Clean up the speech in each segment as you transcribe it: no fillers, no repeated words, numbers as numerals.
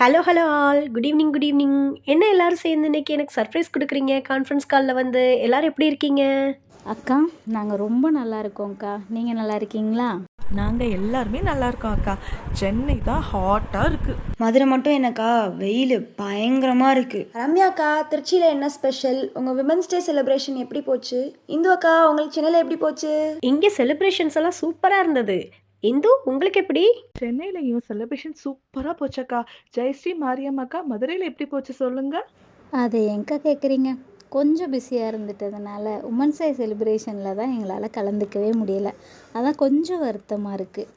Hello, hello all. Good evening, good evening. என்ன எல்லாரும் சேர்ந்து இன்னைக்கு எனக்கு சர்ப்ரைஸ் குடுக்குறீங்க? கான்ஃபரன்ஸ் கால்ல வந்து. எல்லாரும் எப்படி இருக்கீங்க? அக்கா, நாங்க ரொம்ப நல்லா இருக்கோம்க்கா. நீங்க நல்லா இருக்கீங்களா? நாங்க எல்லாருமே நல்லா இருக்கோம் அக்கா. சென்னை தான் ஹாட்டா இருக்கு. மதுரை மட்டும் என்னக்கா வெயில் பயங்கரமாக இருக்குது. ரம்யாக்கா, திருச்சியில் என்ன ஸ்பெஷல்? உங்கள் விமன்ஸ் டே செலிப்ரேஷன் எப்படி போச்சு? இந்து அக்கா, உங்களுக்கு சென்னையில் எப்படி போச்சு? இங்க செலிப்ரேஷன்ஸ் எல்லாம் சூப்பரா இருந்தது. இந்து உங்களுக்கு எப்படி? சென்னையிலயும் செலிப்ரேஷன் சூப்பரா போச்சக்கா. ஜெயஸ்ரீ மாரியம்மாக்கா, மதுரையில எப்படி போச்சு சொல்லுங்க. அதை எங்க கேட்குறீங்க? கொஞ்சம் பிஸியாக இருந்துட்டதுனால உமன்ஸ் டே செலிப்ரேஷனில் தான் எங்களால் கலந்துக்கவே முடியல. அதான் கொஞ்சம் வருத்தமாக இருக்குது.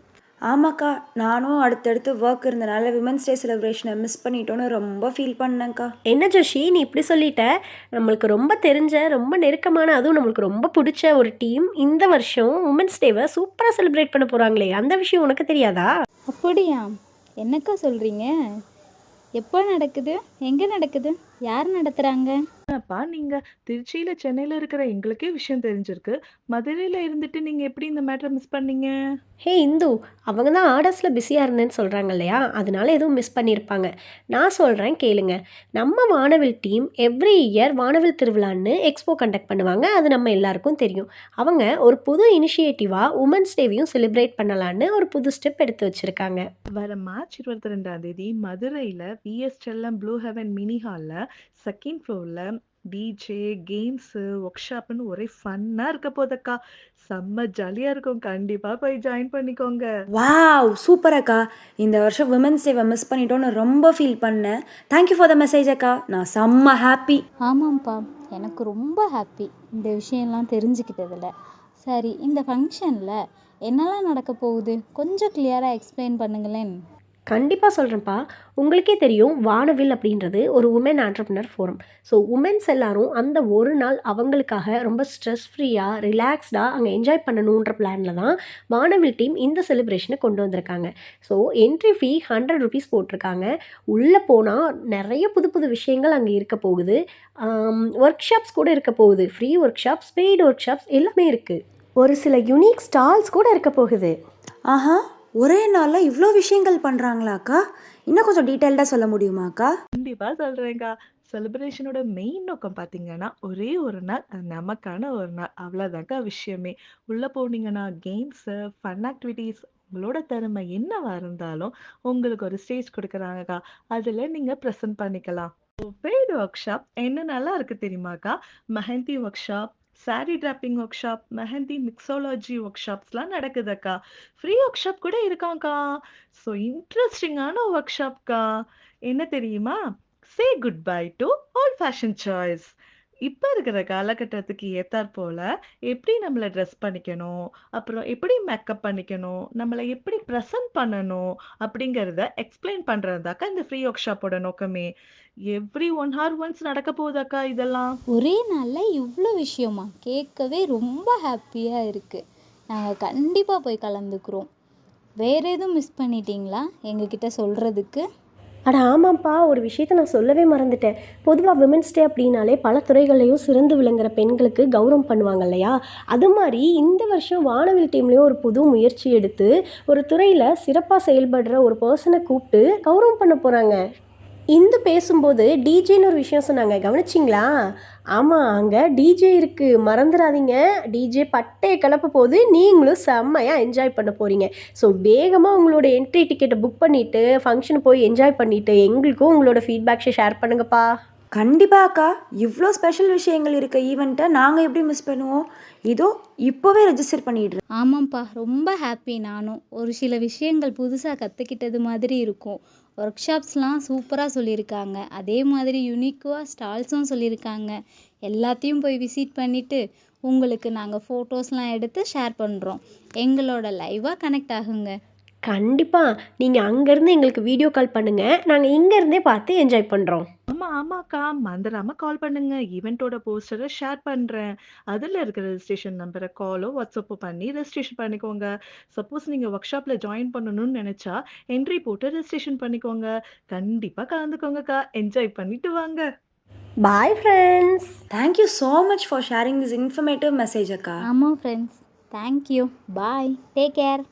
ஆமாக்கா, நானும் அடுத்தடுத்து ஒர்க் இருந்தனால விமன்ஸ் டே செலிப்ரேஷனை மிஸ் பண்ணிட்டோன்னு ரொம்ப ஃபீல் பண்ணேங்க்கா. என்ன ஜோஷி நீ இப்படி சொல்லிட்ட? நம்மளுக்கு ரொம்ப தெரிஞ்ச, ரொம்ப நெருக்கமான, அதுவும் நம்மளுக்கு ரொம்ப பிடிச்ச ஒரு டீம் இந்த வருஷம் உமன்ஸ் டேவை சூப்பரா செலிப்ரேட் பண்ண போறாங்களே. அந்த விஷயம் உனக்கு தெரியாதா? அப்படியா? என்னக்கா சொல்கிறீங்க? எப்போ நடக்குது? எங்கே நடக்குது? யார் நடத்துகிறாங்க? அப்பா, நீங்க திருச்சியில சென்னையில இருக்கிற எங்களுக்கே விஷயம் தெரிஞ்சிருக்கு. மதுரையில இருந்துட்டு நீங்க எப்படி இந்த மேட்டரை மிஸ் பண்ணீங்க? ஹே இந்து, அவங்க தான் ஆர்டர்ஸில் பிஸியாக இருந்தேன்னு சொல்கிறாங்க இல்லையா, அதனால எதுவும் மிஸ் பண்ணியிருப்பாங்க. நான் சொல்கிறேன் கேளுங்க. நம்ம வானவில் டீம் எவ்ரி இயர் வானவில் திருவிழான்னு எக்ஸ்போ கண்டக்ட் பண்ணுவாங்க. அது நம்ம எல்லாருக்கும் தெரியும். அவங்க ஒரு புது இனிஷியேட்டிவாக உமன்ஸ் டேவையும் செலிப்ரேட் பண்ணலான்னு ஒரு புது ஸ்டெப் எடுத்து வச்சுருக்காங்க. வர மார்ச் 22ஆம் தேதி மதுரையில விஎஸ் செல்லம் ப்ளூ ஹெவன் மினி ஹால்ல செகண்ட் ஃப்ளோர்ல டிஜே கேம்ஸ் ஒர்க் ஷாப்னு ஒரே ஃபன்னா இருக்க போதக்கா. செம்ம ஜாலியா இருக்கும். கண்டிப்பா போய் ஜாயின் பண்ணிக்கோங்க. வாவ், சூப்பர் அக்கா. இந்த வருஷம் விமன்ஸ் டேவை மிஸ் பண்ணிட்டோன்னு ரொம்ப ஃபீல் பண்ணேன். தேங்க்யூ ஃபார் த மெசேஜ் அக்கா. நான் செம்ம ஹாப்பி. ஆமாம்ப்பா, எனக்கு ரொம்ப ஹாப்பி இந்த விஷயம்லாம் தெரிஞ்சுக்கிட்டதில். சரி, இந்த ஃபங்க்ஷனில் என்னெல்லாம் நடக்க போகுது கொஞ்சம் கிளியராக எக்ஸ்பிளைன் பண்ணுங்களேன். கண்டிப்பாக சொல்கிறேன்ப்பா. உங்களுக்கே தெரியும், வானவில் அப்படின்றது ஒரு woman entrepreneur forum. So women's எல்லாரும் அந்த ஒரு நாள் அவங்களுக்காக ரொம்ப ஸ்ட்ரெஸ் ஃப்ரீயாக ரிலாக்ஸ்டாக அங்கே என்ஜாய் பண்ணணுன்ற பிளானில் தான் வானவில் டீம் இந்த செலிப்ரேஷனை கொண்டு வந்திருக்காங்க. ஸோ என்ட்ரி ஃபீ ₹100 போட்டிருக்காங்க. உள்ளே போனால் நிறைய புது புது விஷயங்கள் அங்கே இருக்க போகுது. ஒர்க் ஷாப்ஸ் கூட இருக்க போகுது. Free work shops, paid work shops எல்லாமே இருக்குது. ஒரு சில யுனிக் ஸ்டால்ஸ் கூட இருக்க போகுது. ஆஹா, ஒரே நாளில் இவ்வளோ விஷயங்கள் பண்ணுறாங்களாக்கா? இன்னும் கொஞ்சம் டீட்டெயில்டாக சொல்ல முடியுமாக்கா? கண்டிப்பா சொல்றேன்க்கா. செலிப்ரேஷனோட மெயின் நோக்கம் பாத்தீங்கன்னா, ஒரே ஒரு நாள், அது நமக்கான ஒரு நாள். அவ்வளோதான்க்கா விஷயமே. உள்ள போனீங்கன்னா கேம்ஸு, ஃபன் ஆக்டிவிட்டீஸ், உங்களோட திறமை என்னவா இருந்தாலும் உங்களுக்கு ஒரு ஸ்டேஜ் குடுக்குறாங்கக்கா. அதுல நீங்க ப்ரெசென்ட் பண்ணிக்கலாம். பெய்டு ஒர்க் ஷாப் என்னென்னலாம் இருக்கு தெரியுமாக்கா? Mehndi workshop, sari draping workshop, mehndi mixology ஒர்க் ஷாப்ஸ்லாம் நடக்குதுக்கா. ஃப்ரீ ஒர்க் ஷாப் கூட இருக்காங்க்கா. ஸோ இன்ட்ரஸ்டிங்கான ஒர்க் ஷாப்க்கா. என்ன தெரியுமா? Say goodbye to old fashion choice. இப்ப இருக்கிற காலகட்டத்துக்கு ஏத்தாற்போல எப்படி நம்மள ட்ரெஸ் பண்ணிக்கணும், அப்புறம் எப்படி மேக்கப் பண்ணிக்கணும், நம்மள எப்படி ப்ரெசென்ட் பண்ணணும் அப்படிங்கிறத எக்ஸ்பிளைன் பண்றதுதாக்கா இந்த ஃப்ரீ ஒர்க் ஷாப்போட நோக்கமே. எவ்ரி 1 ஹவர் ஒன்ஸ் நடக்க போகுதாக்கா இதெல்லாம். ஒரே நாளில் இவ்வளோ விஷயமா? கேட்கவே ரொம்ப ஹாப்பியாக இருக்குது. நாங்கள் கண்டிப்பாக போய் கலந்துக்கிறோம். வேறு எதுவும் மிஸ் பண்ணிட்டீங்களா எங்ககிட்ட சொல்கிறதுக்கு? அட ஆமாம்ப்பா, ஒரு விஷயத்த நான் சொல்லவே மறந்துட்டேன். பொதுவாக விமென்ஸ் டே அப்படின்னாலே பல துறைகள்லையும் சிறந்து விளங்குற பெண்களுக்கு கௌரவம் பண்ணுவாங்க இல்லையா? அது மாதிரி இந்த வருஷம் வானவில் டீம்லேயும் ஒரு புது முயற்சி எடுத்து ஒரு துறையில் சிறப்பாக செயல்படுற ஒரு பர்சனை கூப்பிட்டு கௌரவம் பண்ண போகிறாங்க. இந்து பேசும்போது டிஜேன்னு ஒரு விஷயம் சொன்னாங்க, கவனிச்சிங்களா? ஆமாம், அங்கே டிஜே இருக்குது, மறந்துடாதீங்க. டிஜே பட்டையை கிளப்ப போது நீங்களும் செம்மையாக என்ஜாய் பண்ண போகிறீங்க. ஸோ வேகமாக உங்களோட என்ட்ரி டிக்கெட்டை புக் பண்ணிவிட்டு ஃபங்க்ஷன் போய் என்ஜாய் பண்ணிவிட்டு எங்களுக்கும் உங்களோட ஃபீட்பேக்ஸை ஷேர் பண்ணுங்கப்பா. கண்டிப்பாக அக்கா. இவ்வளோ ஸ்பெஷல் விஷயங்கள் இருக்க ஈவெண்ட்டை நாங்கள் எப்படி மிஸ் பண்ணுவோம்? இதோ இப்போவே ரெஜிஸ்டர் பண்ணிடுறேன். ஆமாம்ப்பா, ரொம்ப ஹாப்பி. நானும் ஒரு சில விஷயங்கள் புதுசாக கற்றுக்கிட்டது மாதிரி இருக்கும். ஒர்க் ஷாப்ஸ்லாம் சூப்பராக சொல்லியிருக்காங்க. அதே மாதிரி யூனிக்குவாக ஸ்டால்ஸும் சொல்லியிருக்காங்க. எல்லாத்தையும் போய் விசிட் பண்ணிவிட்டு உங்களுக்கு நாங்கள் ஃபோட்டோஸ்லாம் எடுத்து ஷேர் பண்ணுறோம். எங்களோட லைவாக கனெக்ட் ஆகுங்க. கண்டிப்பாக நீங்கள் அங்கேருந்து எங்களுக்கு வீடியோ கால் பண்ணுங்கள், நாங்கள் இங்கேருந்தே பார்த்து என்ஜாய் பண்ணுறோம். ஆமாக்கா, மறந்துடாம கால் பண்ணுங்க. ஈவென்ட்டோட போஸ்டரை ஷேர் பண்றேன். அதுல இருக்கிற ரெஜிஸ்ட்ரேஷன் நம்பரை காலோ வாட்ஸ்அப்போ பண்ணி ரெஜிஸ்ட்ரேஷன் பண்ணிக்கோங்க. சப்போஸ் நீங்க ஒர்க் ஷாப்ல ஜாயின் பண்ணணும்னு நினைச்சா என்ட்ரி போட்டு ரெஜிஸ்ட்ரேஷன் பண்ணிக்கோங்க. கண்டிப்பா கலந்துக்கோங்கக்கா. என்ஜாய் பண்ணிட்டு வாங்க. Bye friends. Thank you so much for sharing this informative message அக்கா. ஆமாம் ஃப்ரெண்ட்ஸ், தேங்க்யூ. பாய், டேக் கேர்.